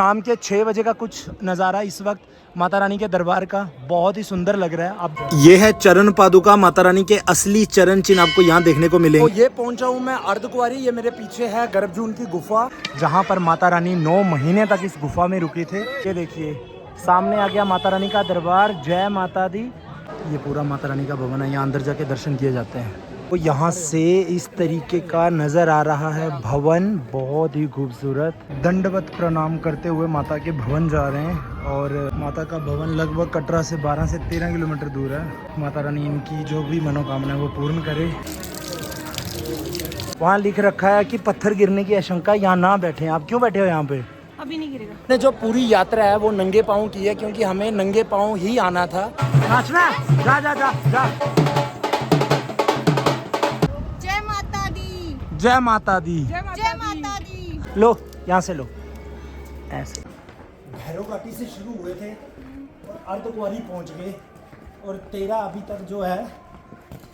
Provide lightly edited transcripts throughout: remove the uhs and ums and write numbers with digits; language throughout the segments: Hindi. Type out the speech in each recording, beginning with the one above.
शाम के 6 बजे का कुछ नज़ारा इस वक्त माता रानी के दरबार का बहुत ही सुंदर लग रहा है। अब ये है चरण पादुका, माता रानी के असली चरण चिन्ह आपको यहाँ देखने को मिलेंगे। तो ये पहुँचा हूँ मैं अर्धकुंवारी। ये मेरे पीछे है गर्भजून की गुफा, जहाँ पर माता रानी 9 महीने तक इस गुफा में रुकी थे। ये देखिए सामने आ गया माता रानी का दरबार। जय माता दी। ये पूरा माता रानी का भवन है, यहाँ अंदर जाके दर्शन किए जाते हैं। तो यहाँ से इस तरीके का नज़र आ रहा है भवन, बहुत ही खूबसूरत। दंडवत प्रणाम करते हुए माता के भवन जा रहे हैं और माता का भवन लगभग कटरा से 12 से 13 किलोमीटर दूर है। माता रानी इनकी जो भी मनोकामना है वो पूर्ण करे। वहाँ लिख रखा है कि पत्थर गिरने की आशंका, यहाँ ना बैठे। आप क्यों बैठे हो यहाँ पे? अभी नहीं गिरेगा। ने जो पूरी यात्रा है वो नंगे पाँव की है, क्योंकि हमें नंगे पाँव ही आना था। नाचना है? जा जा जा जा। जय माता दी। जय माता दी। जय माता दी। लो यहाँ से लो। ऐसे भैरव घाटी से शुरू हुए थे और अर्धकुंवारी पहुँच गए, और तेरा अभी तक जो है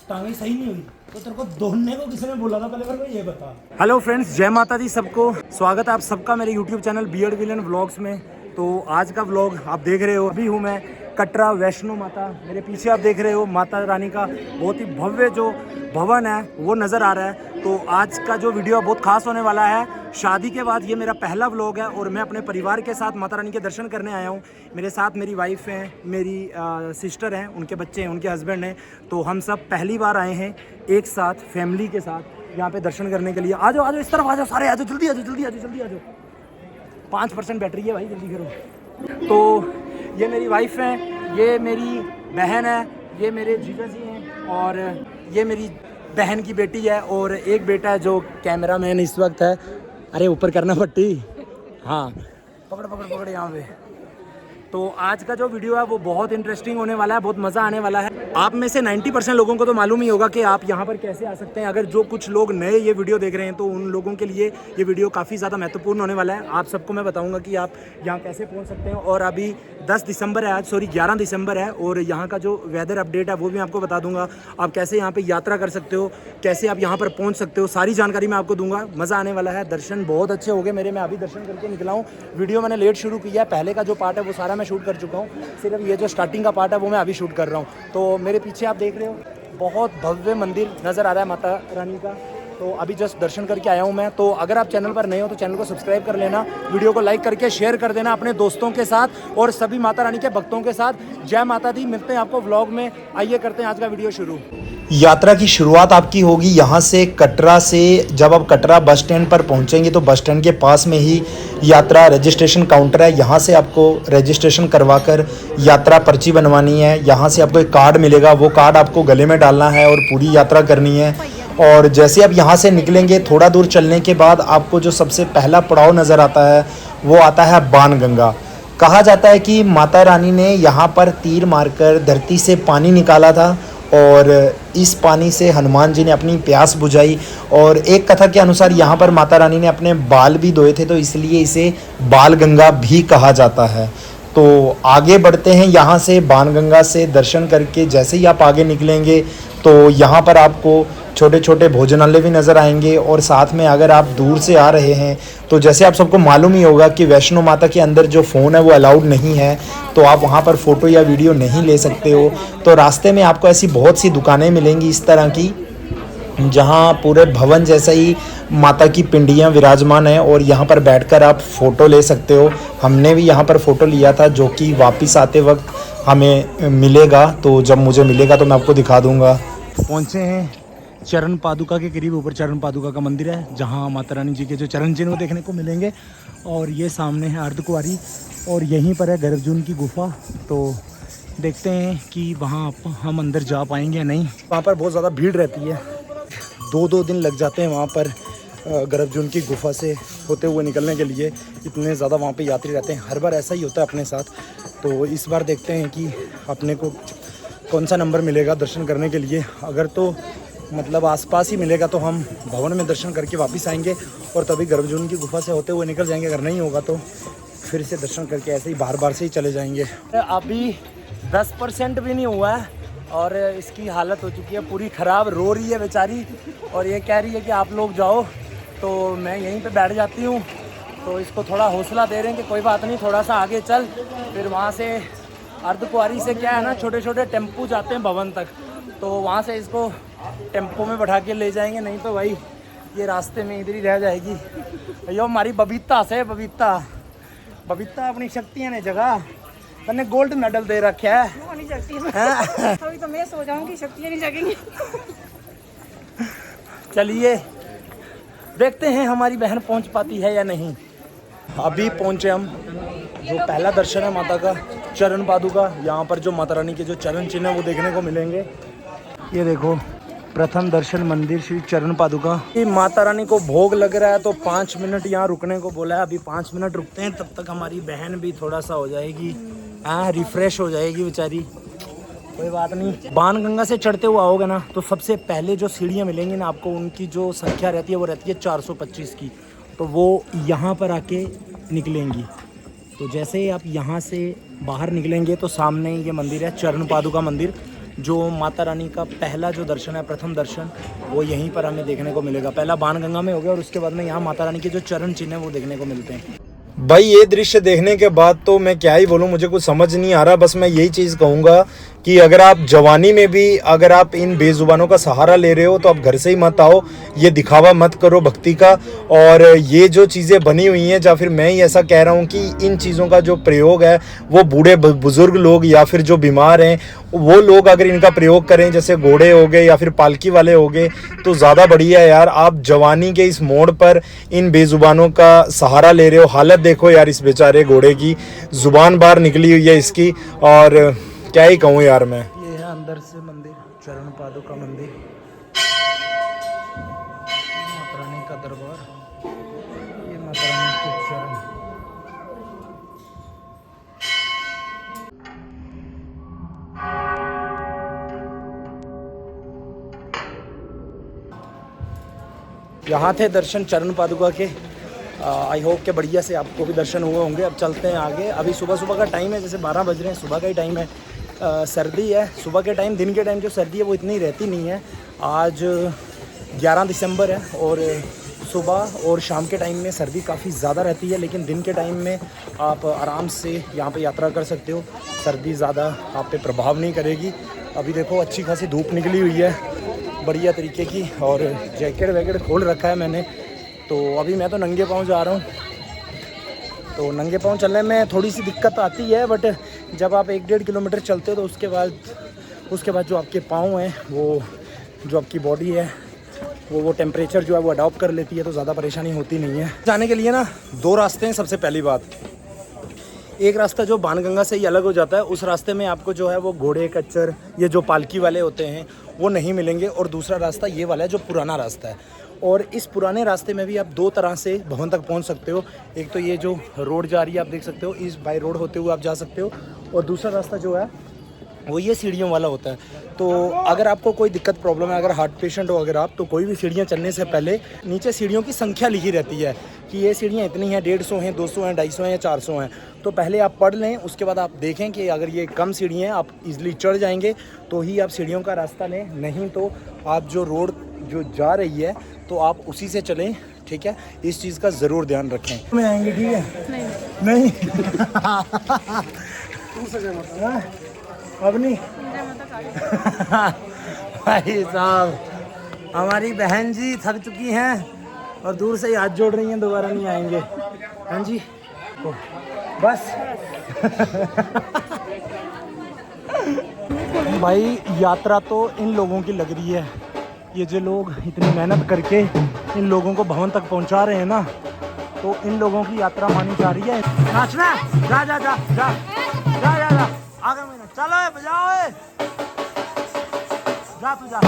टांगे सही नहीं हुई। तो तेरे को दौड़ने को किसने बोला था, पहले मेरे को ये बता। हेलो फ्रेंड्स, जय माता दी सबको। स्वागत है आप सबका मेरे YouTube channel beard villain vlogs में। तो आज का व्लॉग आप देख रहे हो, अभी हूँ मैं कटरा वैष्णो माता। मेरे पीछे आप देख रहे हो माता रानी का बहुत ही भव्य जो भवन है वो नज़र आ रहा है। तो आज का जो वीडियो बहुत खास होने वाला है। शादी के बाद ये मेरा पहला व्लॉग है और मैं अपने परिवार के साथ माता रानी के दर्शन करने आया हूँ। मेरे साथ मेरी वाइफ हैं, मेरी सिस्टर हैं, उनके बच्चे हैं, उनके हस्बैंड हैं। तो हम सब पहली बार आए हैं एक साथ फैमिली के साथ यहाँ पे दर्शन करने के लिए। आ जाओ इस तरफ आ जाओ, सारे आ जाओ, जल्दी आ जाओ, जल्दी आ जाओ, जल्दी आ जाओ। 5% बैटरी है भाई, जल्दी करो। तो ये मेरी वाइफ है, ये मेरी बहन है, ये मेरे जीजा जी हैं, और ये मेरी बहन की बेटी है, और एक बेटा है जो कैमरामैन इस वक्त है। अरे ऊपर करना पट्टी। हाँ पकड़ पकड़ पकड़ यहाँ पे। तो आज का जो वीडियो है वो बहुत इंटरेस्टिंग होने वाला है, बहुत मज़ा आने वाला है। आप में से 90% लोगों को तो मालूम ही होगा कि आप यहाँ पर कैसे आ सकते हैं। अगर जो कुछ लोग नए ये वीडियो देख रहे हैं तो उन लोगों के लिए ये वीडियो काफ़ी ज़्यादा महत्वपूर्ण होने वाला है। आप सबको मैं बताऊँगा कि आप यहाँ कैसे पहुँच सकते हैं। और अभी 10 दिसंबर है आज, सॉरी 11 दिसंबर है, और यहाँ का जो वेदर अपडेट है वो भी मैं आपको बता दूँगा। आप कैसे यहाँ पर यात्रा कर सकते हो, कैसे आप यहाँ पर पहुँच सकते हो, सारी जानकारी मैं आपको दूँगा। मज़ा आने वाला है। दर्शन बहुत अच्छे हो गए मेरे, मैं अभी दर्शन करके निकला हूँ। वीडियो मैंने लेट शुरू किया है, पहले का जो पार्ट है वो सारा मैं शूट कर चुका हूँ। सिर्फ ये जो स्टार्टिंग का पार्ट है वो मैं अभी शूट कर रहा हूँ। तो मेरे पीछे आप देख रहे हो बहुत भव्य मंदिर नज़र आ रहा है माता रानी का। तो अभी जस्ट दर्शन करके आया हूँ मैं। तो अगर आप चैनल पर नए हो तो चैनल को सब्सक्राइब कर लेना, वीडियो को लाइक करके शेयर कर देना अपने दोस्तों के साथ और सभी माता रानी के भक्तों के साथ। जय माता दी। मिलते हैं आपको व्लॉग में। आइए करते हैं आज का वीडियो शुरू। यात्रा की शुरुआत आपकी होगी यहाँ से, कटरा से। जब आप कटरा बस स्टैंड पर पहुँचेंगे तो बस स्टैंड के पास में ही यात्रा रजिस्ट्रेशन काउंटर है। यहाँ से आपको रजिस्ट्रेशन करवा कर यात्रा पर्ची बनवानी है। यहाँ से आपको एक कार्ड मिलेगा, वो कार्ड आपको गले में डालना है और पूरी यात्रा करनी है। और जैसे आप यहाँ से निकलेंगे थोड़ा दूर चलने के बाद आपको जो सबसे पहला पड़ाव नज़र आता है वो आता है बाणगंगा। कहा जाता है कि माता रानी ने यहाँ पर तीर मारकर धरती से पानी निकाला था और इस पानी से हनुमान जी ने अपनी प्यास बुझाई। और एक कथा के अनुसार यहाँ पर माता रानी ने अपने बाल भी धोए थे, तो इसलिए इसे बालगंगा भी कहा जाता है। तो आगे बढ़ते हैं यहाँ से। बाणगंगा से दर्शन करके जैसे ही आप आगे निकलेंगे तो यहाँ पर आपको छोटे छोटे भोजनालय भी नज़र आएंगे। और साथ में अगर आप दूर से आ रहे हैं तो जैसे आप सबको मालूम ही होगा कि वैष्णो माता के अंदर जो फ़ोन है वो अलाउड नहीं है, तो आप वहाँ पर फ़ोटो या वीडियो नहीं ले सकते हो। तो रास्ते में आपको ऐसी बहुत सी दुकानें मिलेंगी इस तरह की, जहाँ पूरे भवन जैसा ही माता की पिंडियाँ विराजमान हैं और यहाँ पर बैठकर आप फ़ोटो ले सकते हो। हमने भी यहाँ पर फ़ोटो लिया था, जो कि वापस आते वक्त हमें मिलेगा। तो जब मुझे मिलेगा तो मैं आपको दिखा दूँगा। पहुँचे हैं चरण पादुका के करीब। ऊपर चरण पादुका का मंदिर है जहाँ माता रानी जी के जो चरण चिन्ह वो देखने को मिलेंगे। और ये सामने है अर्धकुंवारी और यहीं पर है गर्भजून की गुफा। तो देखते हैं कि वहाँ हम अंदर जा पाएंगे या नहीं। वहाँ पर बहुत ज़्यादा भीड़ रहती है, 2-2 दिन लग जाते हैं वहाँ पर गर्भजून की गुफा से होते हुए निकलने के लिए। इतने ज़्यादा वहाँ पे यात्री रहते हैं, हर बार ऐसा ही होता है अपने साथ। तो इस बार देखते हैं कि अपने को कौन सा नंबर मिलेगा दर्शन करने के लिए। अगर तो मतलब आसपास ही मिलेगा तो हम भवन में दर्शन करके वापस आएंगे और तभी गर्भजून की गुफा से होते हुए निकल जाएंगे। अगर नहीं होगा तो फिर से दर्शन करके ऐसे ही बार से ही चले जाएंगे। अभी 10% भी नहीं हुआ है और इसकी हालत हो चुकी है पूरी ख़राब, रो रही है बेचारी और ये कह रही है कि आप लोग जाओ, तो मैं यहीं पे बैठ जाती हूँ तो इसको थोड़ा हौसला दे रहे हैं कि कोई बात नहीं, थोड़ा सा आगे चल। फिर वहाँ से अर्धकुंवारी से क्या है ना, छोटे छोटे टेम्पू जाते हैं भवन तक, तो वहाँ से इसको टेम्पो में बैठा के ले जाएंगे, नहीं तो भाई ये रास्ते में इधर ही रह जाएगी। भैया हमारी बबीता से बबीता अपनी शक्तियाँ ने जगह मैंने गोल्ड मेडल दे रखा है। वो नहीं जगती है। अभी तो मैं सो जाऊंगी, शक्तियाँ नहीं जगेंगी। चलिए देखते हैं हमारी बहन पहुंच पाती है या नहीं। अभी पहुंचे हम, जो पहला दर्शन है माता का, चरण पादुका। यहाँ पर जो माता रानी के जो चरण चिन्ह है वो देखने को मिलेंगे। ये देखो, प्रथम दर्शन मंदिर श्री चरण पादुका। ये माता रानी को भोग लग रहा है तो 5 मिनट यहाँ रुकने को बोला है। अभी 5 मिनट रुकते हैं, तब तक हमारी बहन भी थोड़ा सा हो जाएगी, हाँ रिफ्रेश हो जाएगी बेचारी। कोई बात नहीं। बाणगंगा से चढ़ते हुए आओगे ना, तो सबसे पहले जो सीढ़ियाँ मिलेंगी ना आपको, उनकी जो संख्या रहती है वो रहती है 425 की, तो वो यहाँ पर आके निकलेंगी। तो जैसे ही आप यहाँ से बाहर निकलेंगे तो सामने ये मंदिर है, चरण पादुका मंदिर। जो माता रानी का पहला जो दर्शन है, प्रथम दर्शन, वो यहीं पर हमें देखने को मिलेगा। पहला बाणगंगा में हो गया और उसके बाद में यहाँ माता रानी के जो चरण चिन्ह है वो देखने को मिलते हैं। भाई ये दृश्य देखने के बाद तो मैं क्या ही बोलूं, मुझे कुछ समझ नहीं आ रहा। बस मैं यही चीज़ कहूँगा कि अगर आप जवानी में भी अगर आप इन बेजुबानों का सहारा ले रहे हो तो आप घर से ही मत आओ, ये दिखावा मत करो भक्ति का। और ये जो चीज़ें बनी हुई हैं, या फिर मैं ही ऐसा कह रहा हूँ कि इन चीज़ों का जो प्रयोग है वो बूढ़े बुजुर्ग लोग या फिर जो बीमार हैं वो लोग अगर इनका प्रयोग करें, जैसे घोड़े हो गए या फिर पालकी वाले हो गए, तो ज़्यादा बढ़िया है यार। आप जवानी के इस मोड़ पर इन बेजुबानों का सहारा ले रहे हो। हालत देखो यार इस बेचारे घोड़े की, जुबान बाहर निकली हुई है इसकी, और क्या ही कहूँ यार मैं। ये है अंदर से मंदिर, चरण पादुका मंदिर, माता रानी का दरबार, ये माता रानी के चरण। यहाँ थे दर्शन चरण पादुका के। आई होप के बढ़िया से आपको भी दर्शन हुए होंगे। अब चलते हैं आगे। अभी सुबह सुबह का टाइम है, जैसे 12 बज रहे हैं, सुबह का ही टाइम है। सर्दी है सुबह के टाइम, दिन के टाइम जो सर्दी है वो इतनी रहती नहीं है। आज 11 दिसंबर है और सुबह और शाम के टाइम में सर्दी काफ़ी ज़्यादा रहती है, लेकिन दिन के टाइम में आप आराम से यहाँ पे यात्रा कर सकते हो। सर्दी ज़्यादा आप पे प्रभाव नहीं करेगी। अभी देखो अच्छी खासी धूप निकली हुई है बढ़िया तरीके की, और जैकेट वैकेट खोल रखा है मैंने। तो अभी मैं तो नंगे पाँव जा रहा हूँ, तो नंगे पाँव चलने में थोड़ी सी दिक्कत आती है, बट जब आप 1-1.5 किलोमीटर चलते हो तो उसके बाद जो आपके पाँव हैं, वो जो आपकी बॉडी है वो टेम्परेचर जो है वो अडॉप्ट कर लेती है, तो ज़्यादा परेशानी होती नहीं है। जाने के लिए ना 2 रास्ते हैं। सबसे पहली बात, एक रास्ता जो बाणगंगा से ही अलग हो जाता है, उस रास्ते में आपको जो है वो घोड़े कच्चर, ये जो पालकी वाले होते हैं वो नहीं मिलेंगे। और दूसरा रास्ता ये वाला है जो पुराना रास्ता है, और इस पुराने रास्ते में भी आप 2 तरह से भवन तक पहुंच सकते हो। एक तो ये जो रोड जा रही है आप देख सकते हो, इस बाई रोड होते हुए आप जा सकते हो, और दूसरा रास्ता जो है वो ये सीढ़ियों वाला होता है। तो अगर आपको कोई दिक्कत प्रॉब्लम है, अगर हार्ट पेशेंट हो अगर आप, तो कोई भी सीढ़ियाँ चढ़ने से पहले नीचे सीढ़ियों की संख्या लिखी रहती है कि ये सीढ़ियाँ इतनी हैं, 150 हैं, 200 हैं, 250 हैं या 400 हैं। तो पहले आप पढ़ लें, उसके बाद आप देखें कि अगर ये कम सीढ़ियाँ हैं आप इजीली चढ़ जाएंगे तो ही आप सीढ़ियों का रास्ता लें, नहीं तो आप जो रोड जो जा रही है तो आप उसी से चलें। ठीक है, इस चीज़ का ज़रूर ध्यान रखें। में आएंगे, ठीक है? नहीं अब नहीं भाई साहब, हमारी बहन जी थक चुकी हैं और दूर से ही हाथ जोड़ रही हैं, दोबारा नहीं आएंगे। हाँ जी, तो बस भाई यात्रा तो इन लोगों की लग रही है। ये जो लोग इतनी मेहनत करके इन लोगों को भवन तक पहुंचा रहे हैं ना, तो इन लोगों की यात्रा मानी जा रही है। नाचना, जा जा जा जा जा जा जा आगे में चलो, बजाओ, जा तू जा।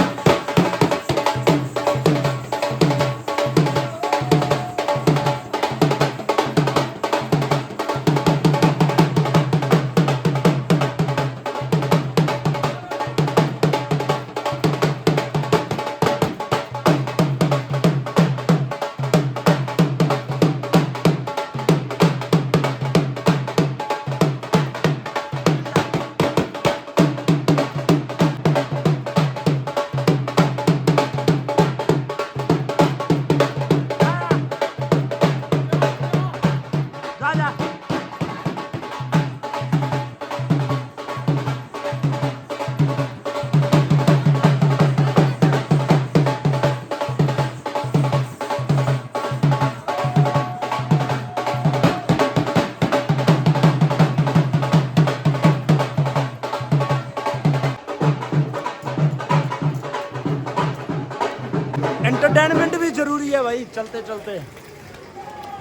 है भाई, चलते चलते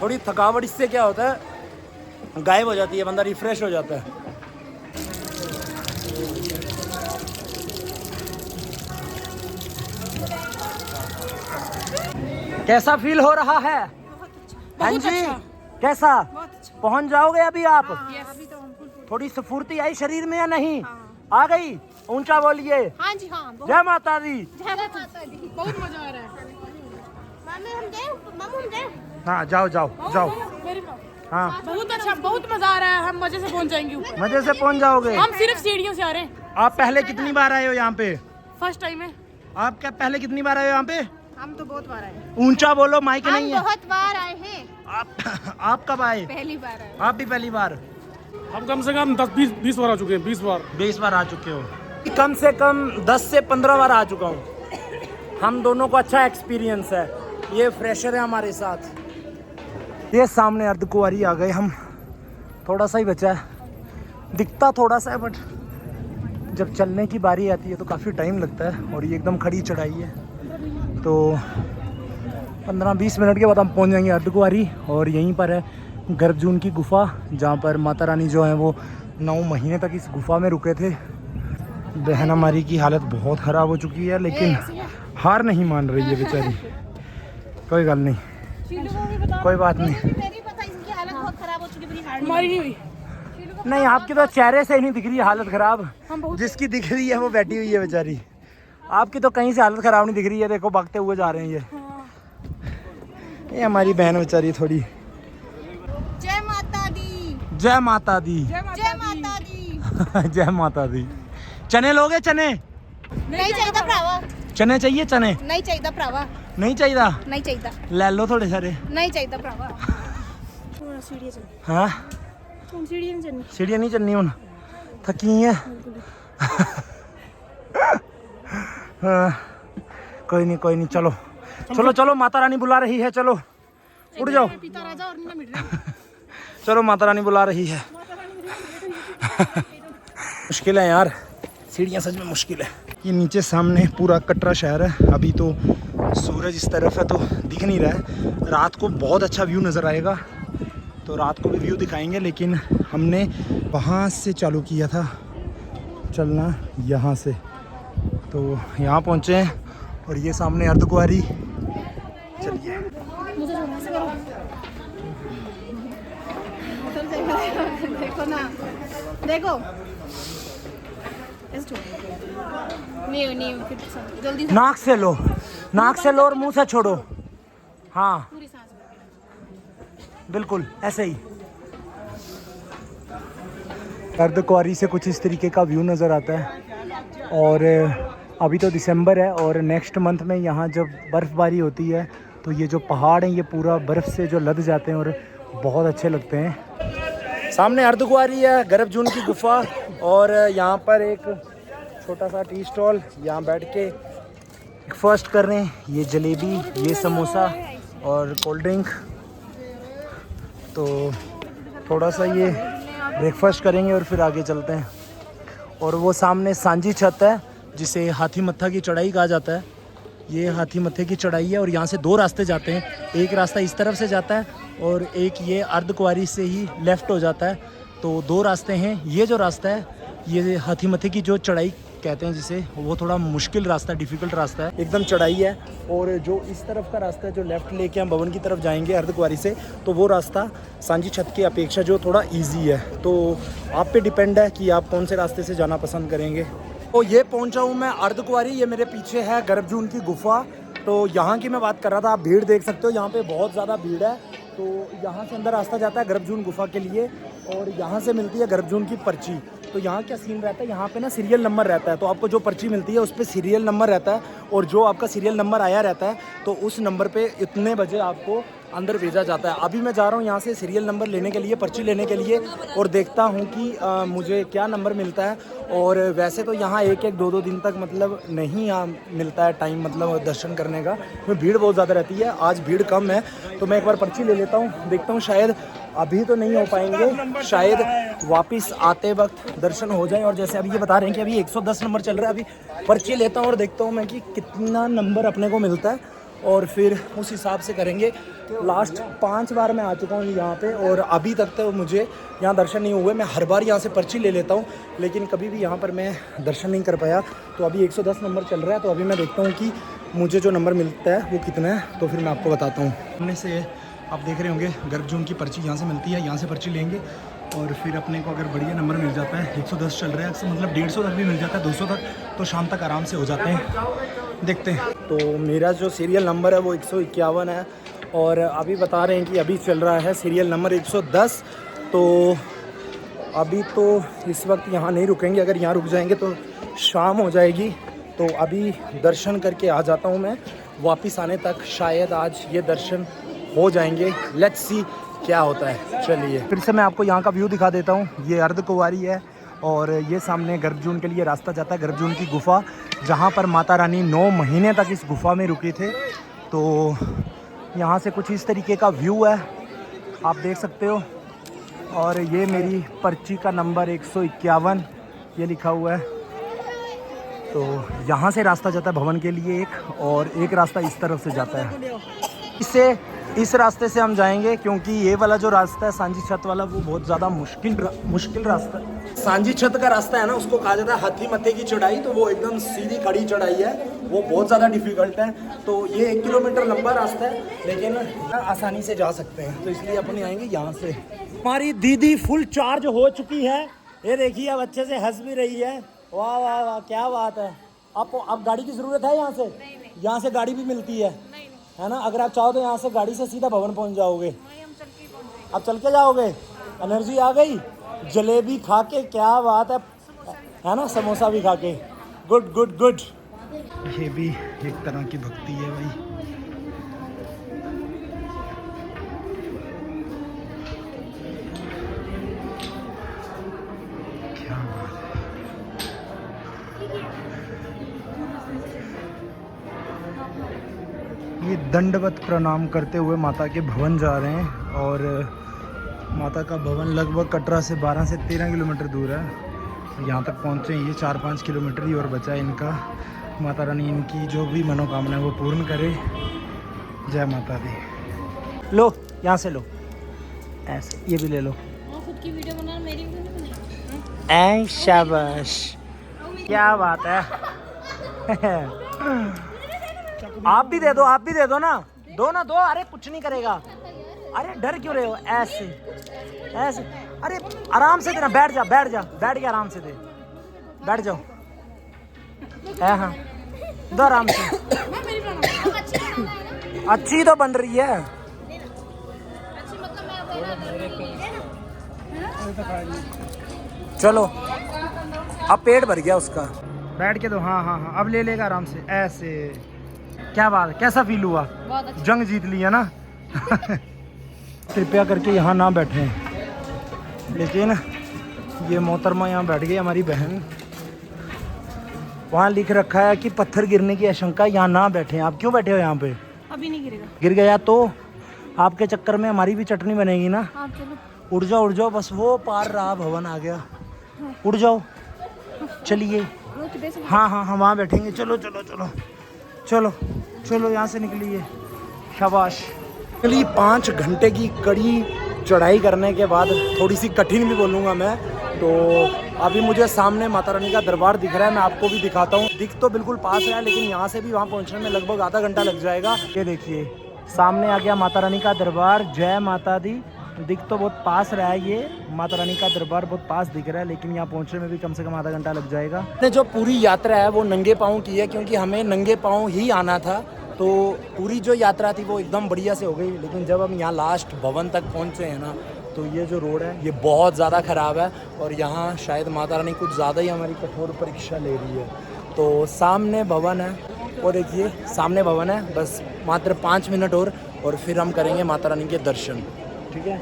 थोड़ी थकावट इससे क्या होता है, गायब हो जाती है, बंदा रिफ्रेश हो जाता है। कैसा फील हो रहा है? हाँ जी, कैसा? पहुंच जाओगे अभी आप? अभी तो हम फुल थोड़ी स्फूर्ति आई शरीर में या नहीं? आ गई? ऊंचा बोलिए। हाँ जी हाँ, जय माता दी। जय माता दी। बहुत मजा आ रहा है। मामे हम गए। हाँ जाओ जाओ जाओ। हाँ बहुत अच्छा, बहुत मजा आ रहा है, हम मजे से पहुंच जाएंगे ऊपर। मजे से पहुंच जाओगे। हम सिर्फ सीढ़ियों से आ रहे हैं। आप पहले कितनी बार आए हो यहाँ पे? फर्स्ट टाइम है। आप क्या पहले कितनी बार आए हो यहाँ पे? हम तो बहुत बार आए हैं। ऊंचा बोलो, माइक नहीं है। बहुत बार आए हैं। आप कब आए? पहली बार आए। आप भी पहली बार? हम कम से कम 10-20 बार आ चुके हैं। 20 बार आ चुके हो? कम से कम 10 से 15 बार आ चुका हूँ। हम दोनों को अच्छा एक्सपीरियंस है। ये फ्रेशर है हमारे साथ। ये सामने अर्धकुंवारी आ गए हम, थोड़ा सा ही बचा है, दिखता थोड़ा सा है बट जब चलने की बारी आती है तो काफ़ी टाइम लगता है। और ये एकदम खड़ी चढ़ाई है, तो 15-20 मिनट के बाद हम पहुंच जाएंगे अर्धकुंवारी। और यहीं पर है गर्भजून की गुफा, जहाँ पर माता रानी जो है वो 9 महीने तक इस गुफा में रुके थे। बहन हमारी की हालत बहुत ख़राब हो चुकी है, लेकिन हार नहीं मान रही है बेचारी। कोई गल नहीं, कोई बात नहीं। हमारी नहीं हुई। नहीं, आपकी तो चेहरे से ही नहीं दिख रही है हालत ख़राब, जिसकी दिख रही है वो बैठी हुई है बेचारी। आपकी तो कहीं से हालत ख़राब नहीं दिख रही है, देखो भागते हुए जा रहे हैं ये हमारी बहन बेचारी थोड़ी। जय माता दी। जय माता दी। जय माता दी। जय माता दी। चने लोगे? चने नहीं चाहिए भरावा। चने चाहिए? चने नहीं चाहिए भरावा। नहीं चाहिए? नहीं चाहिए। ले लो थोड़े सारे। नहीं चाहिए भरावा। थोड़ा सीढ़ियाँ चल। हाँ सीढ़ियाँ नहीं चलनी। सीढ़ियाँ नहीं चलनी हूँ, थकी है। हाँ, कोई नहीं चलो चलो चलो, माता रानी बुला रही है, चलो उठ जाओ। पिता राजा और नीना मिट रहे। चलो माता रानी बुला रही है। मुश्किल है यार, सीढ़ियाँ सच में मुश्किल है। ये नीचे सामने पूरा कटरा शहर है। अभी तो सूरज इस तरफ है तो दिख नहीं रहा है, रात को बहुत अच्छा व्यू नज़र आएगा, तो रात को भी व्यू दिखाएंगे। लेकिन हमने वहाँ से चालू किया था चलना, यहाँ से, तो यहाँ पहुँचे हैं। और ये सामने अर्धकुंवारी। चलिए देखो ना, देखो नहीं फिर जल्दी से नाक से लो, नाक से लो और मुंह से छोड़ो। हाँ पूरी सांस। बिल्कुल ऐसे ही। अर्धकुंवारी से कुछ इस तरीके का व्यू नज़र आता है। और अभी तो दिसंबर है और नेक्स्ट मंथ में यहाँ जब बर्फ़बारी होती है तो ये जो पहाड़ हैं ये पूरा बर्फ़ से जो लद जाते हैं और बहुत अच्छे लगते हैं। सामने अर्धकुंवारी है, गर्भजून की गुफा, और यहाँ पर एक छोटा सा टी स्टॉल, यहाँ बैठ के ब्रेकफास्ट कर रहे हैं। ये जलेबी, ये समोसा और कोल्ड ड्रिंक। तो थोड़ा सा ये ब्रेकफास्ट करेंगे और फिर आगे चलते हैं। और वो सामने सांझी छत है जिसे हाथी मत्था की चढ़ाई कहा जाता है। ये हाथी मत्थे की चढ़ाई है और यहाँ से 2 रास्ते जाते हैं। एक रास्ता इस तरफ से जाता है और एक ये अर्धकुंवारी से ही लेफ़्ट हो जाता है। तो 2 रास्ते हैं। ये जो रास्ता है ये हाथी मत्थे की जो चढ़ाई कहते हैं जिसे, वो थोड़ा मुश्किल रास्ता, डिफ़िकल्ट रास्ता है, एकदम चढ़ाई है। और जो इस तरफ का रास्ता है जो लेफ़्ट लेके हम भवन की तरफ जाएंगे अर्धकुंवारी से, तो वो रास्ता सांझी छत की अपेक्षा जो थोड़ा ईजी है। तो आप पे डिपेंड है कि आप कौन से रास्ते से जाना पसंद करेंगे। तो ये पहुंचा हूँ मैं अर्धकुंवारी। ये मेरे पीछे है गर्भजून की गुफा। तो यहाँ की मैं बात कर रहा था, आप भीड़ देख सकते हो, यहाँ पे बहुत ज़्यादा भीड़ है। तो यहाँ से अंदर रास्ता जाता है गर्भजून गुफा के लिए और यहाँ से मिलती है गर्भजून की पर्ची। तो यहाँ क्या सीन रहता है, यहाँ पे ना सीरियल नंबर रहता है। तो आपको जो पर्ची मिलती है उस पर सीरियल नंबर रहता है और जो आपका सीरियल नंबर आया रहता है तो उस नंबर पे इतने बजे आपको अंदर भेजा जाता है। अभी मैं जा रहा हूँ यहाँ से सीरियल नंबर लेने के लिए, पर्ची लेने के लिए, और देखता हूँ कि मुझे क्या नंबर मिलता है। और वैसे तो यहाँ 1-1, 2-2 दिन तक मतलब नहीं मिलता है टाइम, मतलब दर्शन करने का, क्योंकि भीड़ बहुत ज़्यादा रहती है। आज भीड़ कम है तो मैं एक बार पर्ची ले लेता हूँ, देखता हूँ शायद अभी तो नहीं हो पाएंगे, शायद वापस आते वक्त दर्शन हो जाए। और जैसे अभी ये बता रहे हैं कि अभी 110 नंबर चल रहा है, अभी पर्ची लेता हूँ और देखता हूँ मैं कि कितना नंबर अपने को मिलता है और फिर उस हिसाब से करेंगे। लास्ट 5 बार मैं आ चुका हूँ यहाँ पे और अभी तक तो मुझे यहाँ दर्शन नहीं हुए। मैं हर बार यहाँ से पर्ची ले लेता हूँ लेकिन कभी भी यहाँ पर मैं दर्शन नहीं कर पाया। तो अभी 110 नंबर चल रहा है, तो अभी मैं देखता हूँ कि मुझे जो नंबर मिलता है वो कितना है, तो फिर मैं आपको बताता हूँ। सामने से आप देख रहे होंगे गर्भजून की पर्ची यहाँ से मिलती है, यहाँ से पर्ची लेंगे और फिर अपने को अगर बढ़िया नंबर मिल जाता है, 110 चल रहा है, मतलब 150 तक भी मिल जाता है, 200 तक, तो शाम तक आराम से हो जाते हैं। देखते हैं। तो मेरा जो सीरियल नंबर है वो 151 है और अभी बता रहे हैं कि अभी चल रहा है सीरियल नंबर 110। तो अभी तो इस वक्त यहाँ नहीं रुकेंगे, अगर यहाँ रुक जाएंगे तो शाम हो जाएगी। तो अभी दर्शन करके आ जाता हूँ मैं, वापस आने तक शायद आज ये दर्शन हो जाएंगे। लेट्स सी क्या होता है। चलिए फिर से मैं आपको यहाँ का व्यू दिखा देता हूँ। ये अर्धकुंवारी है और ये सामने गर्भजून के लिए रास्ता जाता है, गर्भजून की गुफा, जहाँ पर माता रानी 9 महीने तक इस गुफा में रुके थे। तो यहाँ से कुछ इस तरीके का व्यू है, आप देख सकते हो। और ये मेरी पर्ची का नंबर 151 ये लिखा हुआ है। तो यहाँ से रास्ता जाता है भवन के लिए एक, और एक रास्ता इस तरफ से जाता है। इस रास्ते से हम जाएंगे क्योंकि ये वाला जो रास्ता है सांझी छत वाला, वो बहुत ज़्यादा मुश्किल रास्ता है। सांझी छत का रास्ता है ना, उसको कहा जाता है हाथी मत्थे की चढ़ाई। तो वो एकदम सीधी खड़ी चढ़ाई है, वो बहुत ज़्यादा डिफिकल्ट है। तो ये 1 किलोमीटर लंबा रास्ता है लेकिन आसानी से जा सकते हैं, तो इसलिए अपन आएंगे यहाँ से। हमारी दीदी फुल चार्ज हो चुकी है, ये देखिए अब अच्छे से हंस भी रही है। वाह वाह वाह, क्या बात है। आपको अब गाड़ी की ज़रूरत है यहाँ से? यहाँ से गाड़ी भी मिलती है ना? अगर आप चाहो तो यहाँ से गाड़ी से सीधा भवन पहुँच जाओगे। अब चल के जाओगे? एनर्जी आ गई जलेबी खा के, क्या बात है ना? समोसा भी खा के, गुड गुड गुड। ये भी एक तरह की भक्ति है भाई। क्या बात है। ये दंडवत प्रणाम करते हुए माता के भवन जा रहे हैं और माता का भवन लगभग कटरा से 12 से 13 किलोमीटर दूर है। यहाँ तक पहुँचे ये 4-5 किलोमीटर ही और बचा है इनका। माता रानी इनकी जो भी मनोकामना है वो पूर्ण करे। जय माता दी। लो यहाँ से लो, ऐसे ये भी ले लो। खुद की वीडियो बना, मेरी वीडियो नहीं बनाई। ऐ शाबाश, क्या बात है। आप भी दे दो, आप भी दे दो ना, दो ना दो। अरे कुछ नहीं करेगा, अरे डर क्यों रहे हो? ऐसे ऐसे, अरे आराम से देना। बैठ जा बैठ जा, बैठ के आराम से दे, बैठ जाओ। हाँ दो आराम से। अच्छी तो बन रही है। चलो अब पेट भर गया उसका, बैठ के दो। हाँ हाँ हाँ, अब ले लेगा आराम से ऐसे। क्या बात है, कैसा फील हुआ? जंग जीत लिया ना। कृपया करके यहाँ ना बैठें, लेकिन ये मोहतरमा यहाँ बैठ गई, हमारी बहन। वहाँ लिख रखा है कि पत्थर गिरने की आशंका, यहाँ ना बैठें। आप क्यों बैठे हो यहाँ पे? अभी नहीं गिरेगा। गिर गया तो आपके चक्कर में हमारी भी चटनी बनेगी ना। हाँ चलो, उड़ जाओ बस। वो पार रहा भवन आ गया, उड़ जाओ। चलिए हाँ हाँ हाँ, वहाँ बैठेंगे। चलो चलो चलो चलो चलो, यहाँ से निकलिए। शाबाश। चलिए 5 घंटे की कड़ी चढ़ाई करने के बाद, थोड़ी सी कठिन भी बोलूँगा मैं, तो अभी मुझे सामने माता रानी का दरबार दिख रहा है। मैं आपको भी दिखाता हूँ। दिख तो बिल्कुल पास है लेकिन यहाँ से भी वहाँ पहुँचने में लगभग आधा घंटा लग जाएगा। ये देखिए सामने आ गया माता रानी का दरबार। जय माता दी। दिख तो बहुत पास रहा है, ये माता रानी का दरबार बहुत पास दिख रहा है, लेकिन यहाँ पहुँचने में भी कम से कम आधा घंटा लग जाएगा। हमने जो पूरी यात्रा है वो नंगे पाँव की है, क्योंकि हमें नंगे पाँव ही आना था। तो पूरी जो यात्रा थी वो एकदम बढ़िया से हो गई। लेकिन जब हम यहाँ लास्ट भवन तक पहुँचे हैं ना, तो ये जो रोड है ये बहुत ज़्यादा ख़राब है और यहाँ शायद माता रानी कुछ ज़्यादा ही हमारी कठोर परीक्षा ले रही है। तो सामने भवन है, वो देखिए सामने भवन है। बस मात्र 5 मिनट और फिर हम करेंगे माता रानी के दर्शन। ठीक है,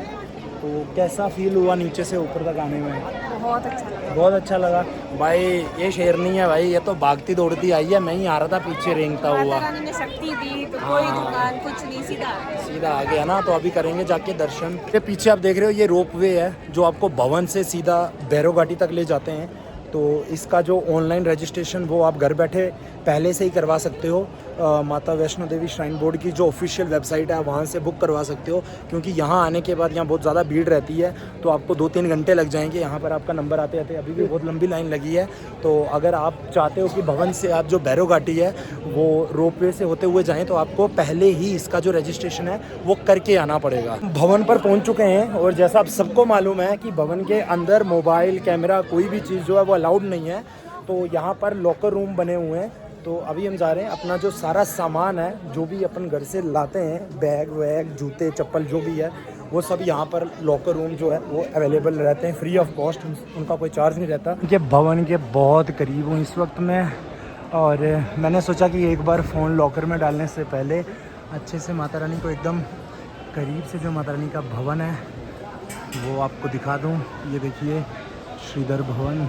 तो कैसा फील हुआ नीचे से ऊपर तक आने में? बहुत अच्छा लगा। बहुत अच्छा लगा भाई। ये शेरनी है भाई, ये तो भागती दौड़ती आई है। मैं ही आ रहा था पीछे रेंगता हुआ। माता रानी ने शक्ति दी तो कोई दुकान कुछ नहीं, सीधा आ गया ना। तो अभी करेंगे जाके दर्शन। ये पीछे आप देख रहे हो ये रोपवे है जो आपको भवन से सीधा भैरव घाटी तक ले जाते हैं। तो इसका जो ऑनलाइन रजिस्ट्रेशन वो आप घर बैठे पहले से ही करवा सकते हो। माता वैष्णो देवी श्राइन बोर्ड की जो ऑफिशियल वेबसाइट है वहाँ से बुक करवा सकते हो, क्योंकि यहाँ आने के बाद यहाँ बहुत ज़्यादा भीड़ रहती है, तो आपको 2-3 घंटे लग जाएंगे। यहाँ पर आपका नंबर आते आते अभी भी बहुत लंबी लाइन लगी है। तो अगर आप चाहते हो कि भवन से आप जो भैरव घाटी है वो रोपवे से होते हुए जाएँ, तो आपको पहले ही इसका जो रजिस्ट्रेशन है वो करके आना पड़ेगा। भवन पर पहुँच चुके हैं, और जैसा आप सबको मालूम है कि भवन के अंदर मोबाइल कैमरा कोई भी चीज़ जो है वो अलाउड नहीं है। तो यहाँ पर लॉकर रूम बने हुए हैं। तो अभी हम जा रहे हैं, अपना जो सारा सामान है जो भी अपन घर से लाते हैं, बैग वैग जूते चप्पल जो भी है, वो सब यहाँ पर लॉकर रूम जो है वो अवेलेबल रहते हैं, फ्री ऑफ कॉस्ट, उनका कोई चार्ज नहीं रहता। ये भवन के बहुत करीब हूँ इस वक्त मैं, और मैंने सोचा कि एक बार फ़ोन लॉकर में डालने से पहले अच्छे से माता रानी को एकदम करीब से जो माता रानी का भवन है वो आपको दिखा दूँ। ये देखिए श्रीधर भवन,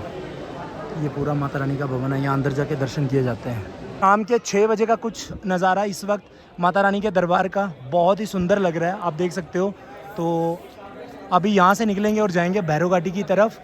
ये पूरा माता रानी का भवन है। यहाँ अंदर जाके दर्शन किए जाते हैं। शाम के 6 बजे का कुछ नज़ारा इस वक्त माता रानी के दरबार का बहुत ही सुंदर लग रहा है, आप देख सकते हो। तो अभी यहाँ से निकलेंगे और जाएंगे भैरव घाटी की तरफ,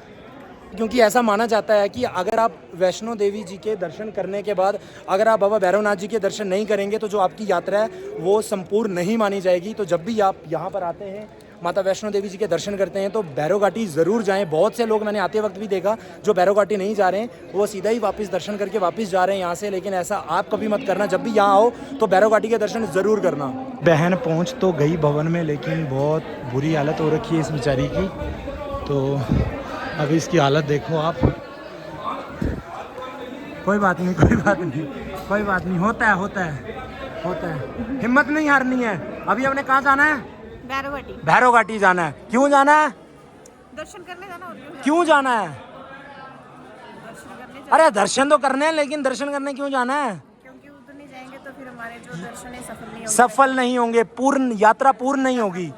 क्योंकि ऐसा माना जाता है कि अगर आप वैष्णो देवी जी के दर्शन करने के बाद अगर आप बाबा भैरवनाथ जी के दर्शन नहीं करेंगे तो जो आपकी यात्रा है वो संपूर्ण नहीं मानी जाएगी। तो जब भी आप यहाँ पर आते हैं, माता वैष्णो देवी जी के दर्शन करते हैं, तो भैरव घाटी ज़रूर जाएं। बहुत से लोग मैंने आते वक्त भी देखा जो भैरव घाटी नहीं जा रहे हैं, वो सीधा ही वापस दर्शन करके वापस जा रहे हैं यहाँ से। लेकिन ऐसा आप कभी मत करना, जब भी यहाँ आओ तो भैरव घाटी के दर्शन ज़रूर करना। बहन पहुँच तो गई भवन में, लेकिन बहुत बुरी हालत हो रखी है इस बेचारी की। तो अभी इसकी हालत देखो आप। कोई बात नहीं, कोई बात नहीं, कोई बात नहीं, होता है, होता है, होता है, हिम्मत नहीं हारनी है। अभी हमने कहाँ जाना है? भैरव घाटी। भैरव घाटी जाना है। क्यों जाना है? दर्शन करने जाना। और क्यों जाना है? दर्शन करने अरे दर्शन तो करने हैं, लेकिन दर्शन करने क्यों जाना है? क्योंकि उधर नहीं जाएंगे तो फिर हमारे जो दर्शन है सफल नहीं होंगे। सफल नहीं होंगे, पूर्ण यात्रा पूर्ण नहीं होगी,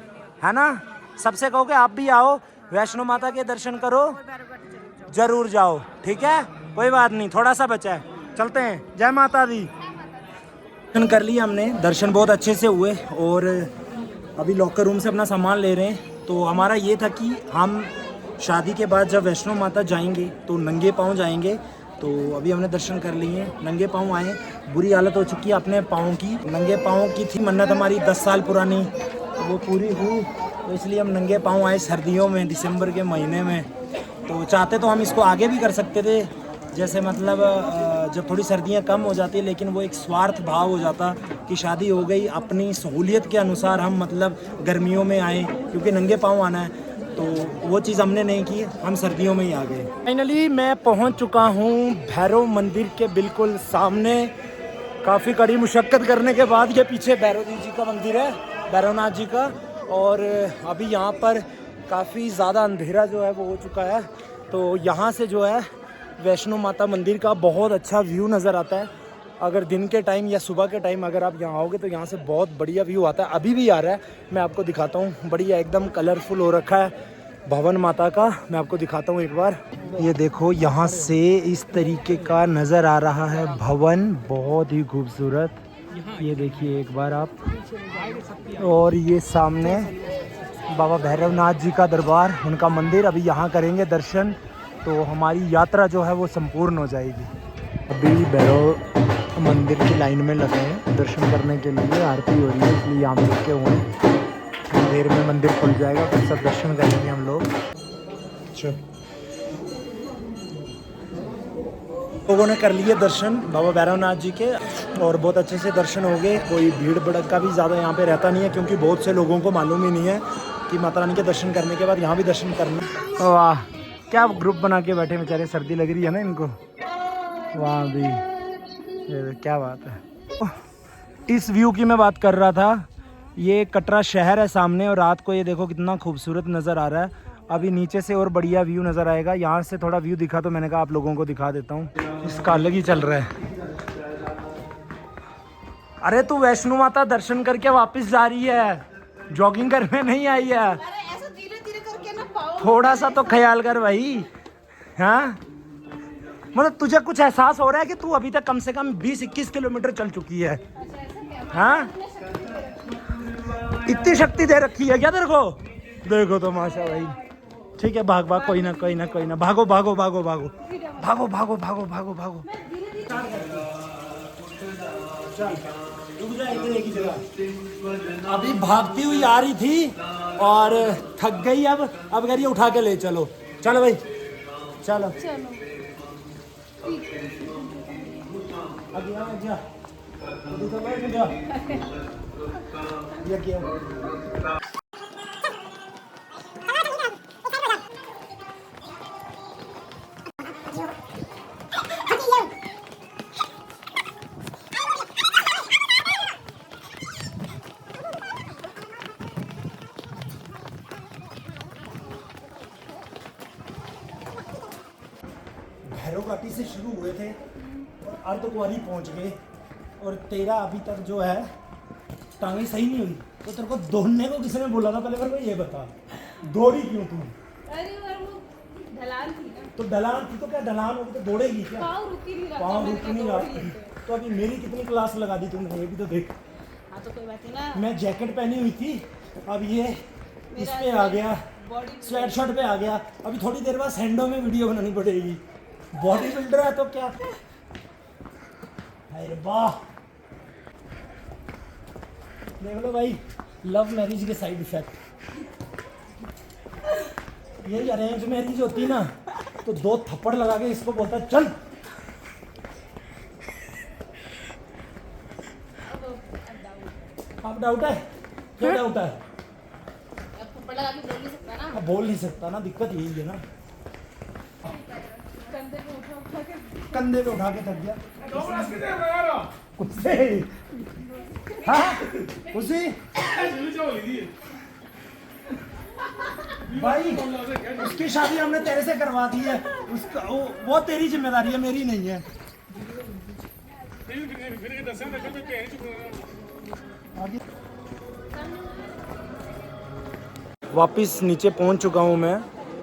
है ना। सबसे कहो कि आप भी आओ, वैष्णो माता के दर्शन करो, भैरव घाटी जरूर जाओ। जरूर जाओ, ठीक है, कोई बात नहीं, थोड़ा सा बचा है, चलते हैं। जय माता दी। दर्शन कर लिया हमने, दर्शन बहुत अच्छे से हुए, और अभी लॉकर रूम से अपना सामान ले रहे हैं। तो हमारा ये था कि हम शादी के बाद जब वैष्णो माता जाएंगे तो नंगे पाँव जाएंगे। तो अभी हमने दर्शन कर लिए, नंगे पाँव आए। बुरी हालत हो चुकी है अपने पाँव की, नंगे पाँव की थी मन्नत हमारी 10 साल पुरानी, तो वो पूरी हुई। तो इसलिए हम नंगे पाँव आए सर्दियों में, दिसंबर के महीने में। तो चाहते तो हम इसको आगे भी कर सकते थे, जैसे मतलब जब थोड़ी सर्दियाँ कम हो जाती है, लेकिन वो एक स्वार्थ भाव हो जाता कि शादी हो गई, अपनी सहूलियत के अनुसार हम मतलब गर्मियों में आए, क्योंकि नंगे पाँव आना है। तो वो चीज़ हमने नहीं की, हम सर्दियों में ही आ गए। फाइनली मैं पहुंच चुका हूं भैरव मंदिर के बिल्कुल सामने। काफ़ी कड़ी मुशक्क़त करने के बाद ये पीछे भैरव जी का मंदिर है, भैरवनाथ जी का। और अभी यहाँ पर काफ़ी ज़्यादा अंधेरा जो है वो हो चुका है। तो यहाँ से जो है वैष्णो माता मंदिर का बहुत अच्छा व्यू नज़र आता है। अगर दिन के टाइम या सुबह के टाइम अगर आप यहाँ आओगे तो यहाँ से बहुत बढ़िया व्यू आता है। अभी भी आ रहा है, मैं आपको दिखाता हूँ। बढ़िया एकदम कलरफुल हो रखा है भवन माता का, मैं आपको दिखाता हूँ एक बार। ये देखो, यहाँ से इस तरीके का नज़र आ रहा है भवन, बहुत ही खूबसूरत। ये देखिए एक बार आप, और ये सामने बाबा भैरवनाथ जी का दरबार, उनका मंदिर। अभी यहाँ करेंगे दर्शन तो हमारी यात्रा जो है वो संपूर्ण हो जाएगी। अभी भैरव मंदिर की लाइन में लगे हैं दर्शन करने के लिए, आरती हो रही है इसलिए यहाँ पे रुके हुए हैं। देर में मंदिर खुल जाएगा, फिर सब दर्शन करेंगे हम लोग। लोगों ने कर लिए दर्शन बाबा भैरवनाथ जी के, और बहुत अच्छे से दर्शन हो गए। कोई भीड़ भड़क का भी ज़्यादा यहाँ पे रहता नहीं है, क्योंकि बहुत से लोगों को मालूम ही नहीं है कि माता रानी के दर्शन करने के बाद यहाँ भी दर्शन करना। वाह, क्या ग्रुप बना के बैठे बेचारे, सर्दी लग रही है ना इनको। वहाँ भी ये क्या बात है। इस व्यू की मैं बात कर रहा था। ये कटरा शहर है सामने, और रात को ये देखो कितना खूबसूरत नज़र आ रहा है। अभी नीचे से और बढ़िया व्यू नज़र आएगा। यहाँ से थोड़ा व्यू दिखा तो मैंने कहा आप लोगों को दिखा देता हूँ। इसका अलग ही चल रहा है। अरे तू वैष्णो माता दर्शन करके वापस जा रही है, जॉगिंग करने नहीं आई है। ऐसा धीरे धीरे करके ना पाओ, थोड़ा सा तो ख्याल कर भाई। हाँ, मतलब तुझे कुछ एहसास हो रहा है कि तू अभी तक कम से कम 20-21 किलोमीटर चल चुकी है। हाँ, इतनी शक्ति दे रखी है क्या तेरे को? देखो तो माशा भाई। ठीक है, भाग भाग, कोई ना कोई ना कोई ना, भागो भागो भागो भागो भागो भागो भागो भागो भागो। चल रुक जा इधर एक ही जगह। अभी भागती हुई आ रही थी और थक गई, अब कह रही है उठा के ले चलो। चलो भाई चलो चलो अब यहाँ जा अभी तो बैठ जा ये क्या भैरवघाटी से शुरू हुए थे और अर्धकुंवारी पहुंच गए और तेरा अभी तक जो है टांगे सही नहीं हुई। तो तेरे को दौड़ने को किसने बोला था पहले मेरे को ये बता, दौड़ी क्यों तू? अरे और वो ढलान थी ना, तो ढलान थी तो क्या ढलान होगी तो दौड़ेगी क्या? पाँव रुक ही नहीं रहा था, पाँव मैंने रुक कहा नहीं दौड़ रहा। ही लेते हैं। तो अभी मेरी कितनी क्लास लगा दी तुमने, ये भी तो देख। हाँ तो कोई बात नहीं ना, मैं जैकेट पहनी हुई थी, अब ये इस मेरा पे आ गया, बॉडी स्वेट शर्ट पे आ गया। अभी थोड़ी देर बाद सैंडो में वीडियो बनानी पड़ेगी। बॉडी बिल्डर है तो क्या। अरे वाह देख लो भाई, लव मैरिज के साइड इफेक्ट। यही अरेंज मैरिज होती ना तो 2 थप्पड़ लगा के इसको बोलता चल। अब डाउट है क्या? डाउट है? अब थप्पड़ लगा के बोल नहीं सकता ना, अब बोल नहीं सकता ना, दिक्कत यही है ना। कंधे पे उठा के कंधे पे उठा के थक गया उससे। हाँ उसी भाई उसकी शादी हमने तेरे से करवा दी है, उसका वो तेरी जिम्मेदारी है, मेरी नहीं है। आगे वापिस नीचे पहुंच चुका हूं मैं,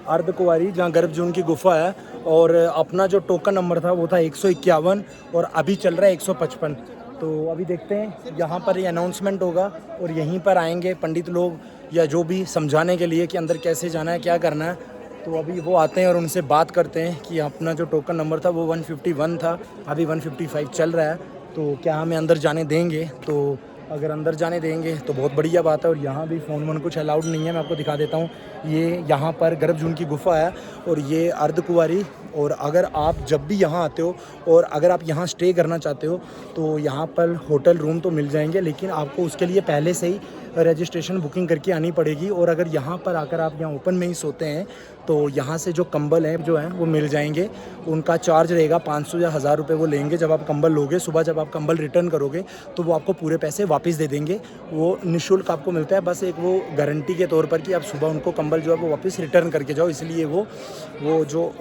अर्धकुंवारी जहां गर्भजून की गुफा है। और अपना जो टोकन नंबर था वो था 151 और अभी चल रहा है 155। तो अभी देखते हैं, यहाँ पर ये अनाउंसमेंट होगा और यहीं पर आएंगे पंडित लोग या जो भी समझाने के लिए कि अंदर कैसे जाना है, क्या करना है। तो अभी वो आते हैं और उनसे बात करते हैं कि अपना जो टोकन नंबर था वो 151 था, अभी 155 चल रहा है, तो क्या हमें अंदर जाने देंगे? तो अगर अंदर जाने देंगे तो बहुत बढ़िया बात है। और यहाँ भी फ़ोन वोन कुछ अलाउड नहीं है, मैं आपको दिखा देता हूँ। ये यहाँ पर गर्भजून की गुफा है और ये अर्धकुंवारी। और अगर आप जब भी यहाँ आते हो और अगर आप यहाँ स्टे करना चाहते हो तो यहाँ पर होटल रूम तो मिल जाएंगे, लेकिन आपको उसके लिए पहले से ही रजिस्ट्रेशन बुकिंग करके आनी पड़ेगी। और अगर यहाँ पर आकर आप यहाँ ओपन में ही सोते हैं तो यहाँ से जो कंबल हैं जो हैं वो मिल जाएंगे। उनका चार्ज रहेगा 500 या 1000 रुपये वो लेंगे जब आप कंबल लोगे। सुबह जब आप कंबल रिटर्न करोगे तो वो आपको पूरे पैसे वापस दे देंगे, वो निःशुल्क आपको मिलता है। बस एक वो गारंटी के तौर पर कि आप सुबह उनको कंबल जो है वो वापस रिटर्न करके जाओ, इसलिए वो जो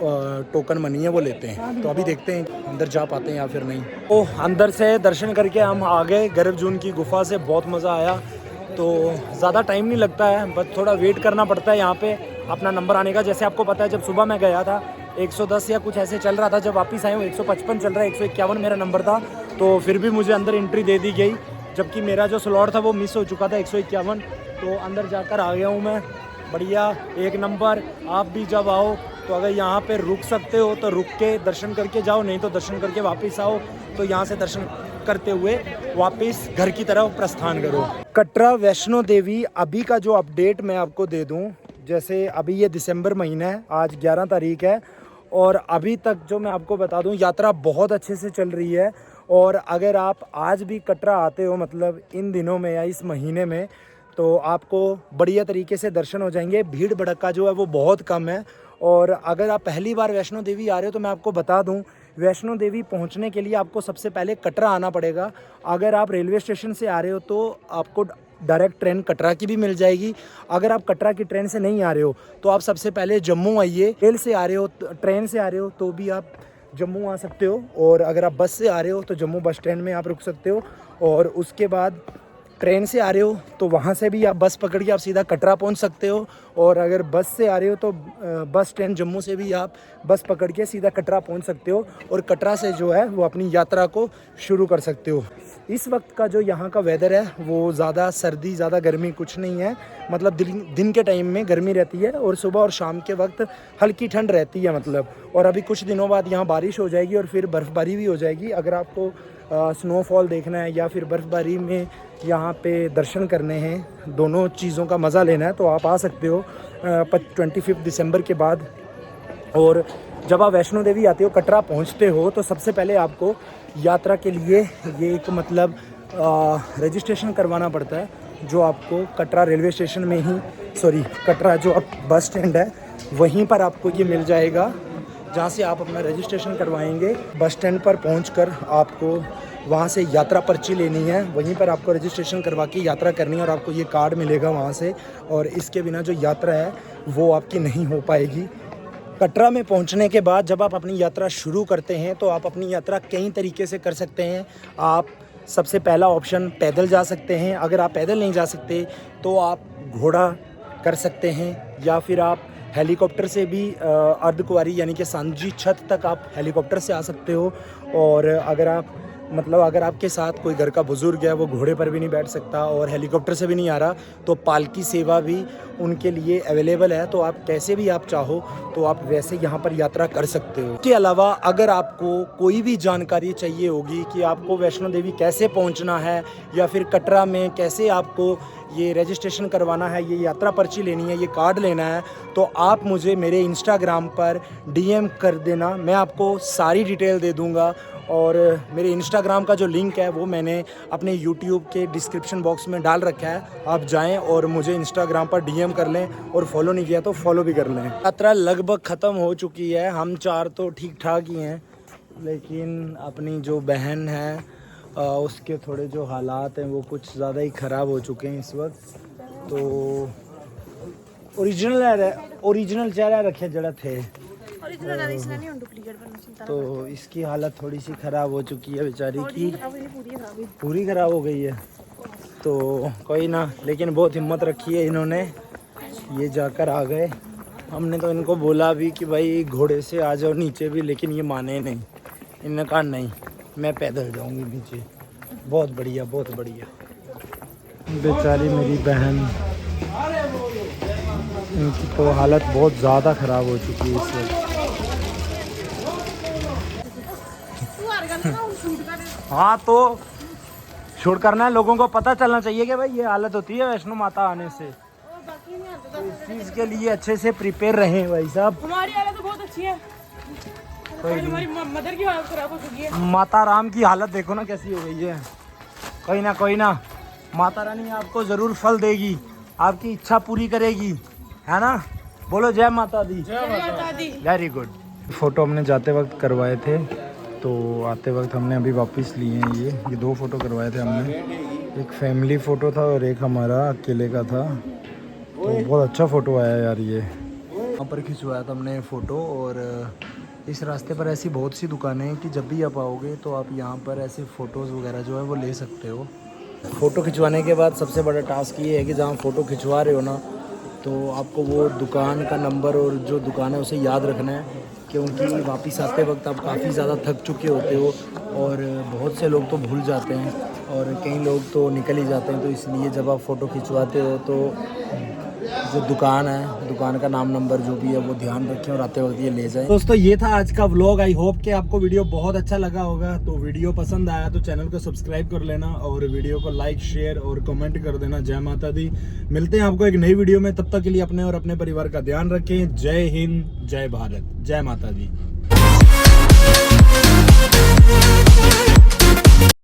टोकन मनी है वो लेते हैं। तो अभी देखते हैं अंदर जा पाते हैं या फिर नहीं। तो अंदर से दर्शन करके हम आ गए गर्भजून की गुफा से, बहुत मज़ा आया। तो ज़्यादा टाइम नहीं लगता है, बस थोड़ा वेट करना पड़ता है यहाँ पे अपना नंबर आने का। जैसे आपको पता है जब सुबह मैं गया था 110 या कुछ ऐसे चल रहा था, जब वापस आए हूँ 155 चल रहा है, 151 मेरा नंबर था। तो फिर भी मुझे अंदर एंट्री दे दी गई, जबकि मेरा जो स्लॉट था वो मिस हो चुका था 151। तो अंदर जाकर आ गया हूँ मैं, बढ़िया एक नंबर। आप भी जब आओ तो अगर यहाँ पे रुक सकते हो तो रुक के दर्शन करके जाओ, नहीं तो दर्शन करके वापस आओ। तो यहाँ से दर्शन करते हुए वापस घर की तरफ प्रस्थान करो। कटरा वैष्णो देवी अभी का जो अपडेट मैं आपको दे दूं, जैसे अभी ये दिसंबर महीना है, आज 11 तारीख है और अभी तक जो मैं आपको बता दूं यात्रा बहुत अच्छे से चल रही है। और अगर आप आज भी कटरा आते हो मतलब इन दिनों में या इस महीने में, तो आपको बढ़िया तरीके से दर्शन हो जाएंगे। भीड़ भड़का जो है वो बहुत कम है। और अगर आप पहली बार वैष्णो देवी आ रहे हो तो मैं आपको बता दूं, वैष्णो देवी पहुंचने के लिए आपको सबसे पहले कटरा आना पड़ेगा। अगर आप रेलवे स्टेशन से आ रहे हो तो आपको डायरेक्ट ट्रेन कटरा की भी मिल जाएगी। अगर आप कटरा की ट्रेन से नहीं आ रहे हो तो आप सबसे पहले जम्मू आइए। रेल से आ रहे हो, ट्रेन से आ रहे हो तो भी आप जम्मू आ सकते हो। और अगर आप बस से आ रहे हो तो जम्मू बस स्टैंड में आप रुक सकते हो। और उसके बाद ट्रेन से आ रहे हो तो वहाँ से भी आप बस पकड़ के आप सीधा कटरा पहुँच सकते हो। और अगर बस से आ रहे हो तो बस स्टैंड जम्मू से भी आप बस पकड़ के सीधा कटरा पहुँच सकते हो। और कटरा से जो है वो अपनी यात्रा को शुरू कर सकते हो। इस वक्त का जो यहाँ का वेदर है वो ज़्यादा सर्दी ज़्यादा गर्मी कुछ नहीं है, मतलब दिन के टाइम में गर्मी रहती है और सुबह और शाम के वक्त हल्की ठंड रहती है मतलब। और अभी कुछ दिनों बाद यहाँ बारिश हो जाएगी और फिर बर्फ़बारी भी हो जाएगी। अगर आपको स्नोफॉल देखना है या फिर बर्फ़बारी में यहाँ पे दर्शन करने हैं, दोनों चीज़ों का मज़ा लेना है तो आप आ सकते हो 25 दिसंबर के बाद। और जब आप वैष्णो देवी आते हो, कटरा पहुँचते हो, तो सबसे पहले आपको यात्रा के लिए ये एक मतलब रजिस्ट्रेशन करवाना पड़ता है, जो आपको कटरा रेलवे स्टेशन में ही कटरा जो अब बस स्टैंड है वहीं पर आपको ये मिल जाएगा, जहाँ से आप अपना रजिस्ट्रेशन करवाएंगे। बस स्टैंड पर पहुंचकर आपको वहाँ से यात्रा पर्ची लेनी है, वहीं पर आपको रजिस्ट्रेशन करवा के यात्रा करनी है और आपको ये कार्ड मिलेगा वहाँ से, और इसके बिना जो यात्रा है वो आपकी नहीं हो पाएगी। कटरा में पहुंचने के बाद जब आप अपनी यात्रा शुरू करते हैं तो आप अपनी यात्रा कई तरीके से कर सकते हैं। आप सबसे पहला ऑप्शन पैदल जा सकते हैं, अगर आप पैदल नहीं जा सकते तो आप घोड़ा कर सकते हैं, या फिर आप हेलीकॉप्टर से भी अर्धकुंवारी यानी कि सांझी छत तक आप हेलीकॉप्टर से आ सकते हो। और अगर आपके साथ कोई घर का बुज़ुर्ग है, वो घोड़े पर भी नहीं बैठ सकता और हेलीकॉप्टर से भी नहीं आ रहा, तो पालकी सेवा भी उनके लिए अवेलेबल है। तो आप कैसे भी आप चाहो तो आप वैसे यहाँ पर यात्रा कर सकते हो। इसके अलावा अगर आपको कोई भी जानकारी चाहिए होगी कि आपको वैष्णो देवी कैसे पहुँचना है या फिर कटरा में कैसे आपको ये रजिस्ट्रेशन करवाना है, ये यात्रा पर्ची लेनी है, ये कार्ड लेना है, तो आप मुझे मेरे इंस्टाग्राम पर DM कर देना, मैं आपको सारी डिटेल दे दूँगा। और मेरे इंस्टाग्राम का जो लिंक है वो मैंने अपने यूट्यूब के डिस्क्रिप्शन बॉक्स में डाल रखा है, आप जाएं और मुझे इंस्टाग्राम पर DM कर लें, और फॉलो नहीं किया तो फॉलो भी कर लें। यात्रा लगभग ख़त्म हो चुकी है, हम 4 तो ठीक ठाक ही हैं, लेकिन अपनी जो बहन है उसके थोड़े जो हालात हैं वो कुछ ज़्यादा ही ख़राब हो चुके हैं इस वक्त। तो ओरिजिनल चेहरा रखे जड़ा थे, तो इसकी हालत थोड़ी सी ख़राब हो चुकी है बेचारी की, पूरी ख़राब हो गई है। तो कोई ना, लेकिन बहुत हिम्मत रखी है इन्होंने, ये जाकर आ गए। हमने तो इनको बोला भी कि भाई घोड़े से आ जाओ नीचे भी, लेकिन ये माने नहीं, इन्होंने कहा नहीं मैं पैदल जाऊंगी नीचे। बहुत बढ़िया, बहुत बढ़िया। बेचारी मेरी बहन, इनकी तो हालत बहुत ज़्यादा ख़राब हो चुकी है इस वक्त। हाँ, तो शूट करना है, लोगों को पता चलना चाहिए कि भाई ये हालत होती है वैष्णो माता आने से। तो इस चीज़ के लिए अच्छे से प्रिपेयर रहें भाई साहब। हमारी हालत तो बहुत अच्छी है, हमारी मदर की हालत खराब हो चुकी है। माता राम की हालत देखो ना कैसी हो गई है। कोई ना माता रानी आपको ज़रूर फल देगी, आपकी इच्छा पूरी करेगी, है ना। बोलो जय माता दी। जय माता दी। Very good. फ़ोटो हमने जाते वक्त करवाए थे, तो आते वक्त हमने अभी वापस लिए हैं। ये 2 फ़ोटो करवाए थे हमने, एक फैमिली फ़ोटो था और एक हमारा अकेले का था। तो बहुत अच्छा फ़ोटो आया यार। ये यहाँ पर खिंचवाया था हमने फ़ोटो, और इस रास्ते पर ऐसी बहुत सी दुकानें हैं कि जब भी आप आओगे तो आप यहाँ पर ऐसे फ़ोटोज़ वगैरह जो है वो ले सकते हो। फ़ोटो खिंचवाने के बाद सबसे बड़ा टास्क ये है कि जहाँ फ़ोटो खिंचवा रहे हो ना, तो आपको वो दुकान का नंबर और जो दुकान है उसे याद रखना है, क्योंकि वापस आते वक्त आप काफ़ी ज़्यादा थक चुके होते हो, और बहुत से लोग तो भूल जाते हैं और कई लोग तो निकल ही जाते हैं। तो इसलिए जब आप फ़ोटो खिंचवाते हो तो जो दुकान है, दुकान का नाम नंबर जो भी है वो ध्यान रखें और आते वक्त ये ले जाएं। दोस्तों ये था आज का व्लॉग। आई होप कि आपको वीडियो बहुत अच्छा लगा होगा। तो वीडियो पसंद आया तो चैनल को सब्सक्राइब कर लेना और वीडियो को लाइक, शेयर और कमेंट कर देना। जय माता दी। मिलते हैं आपको एक नई वीडियो में, तब तक के लिए अपने और अपने परिवार का ध्यान रखें। जय हिंद, जय भारत, जय माता दी।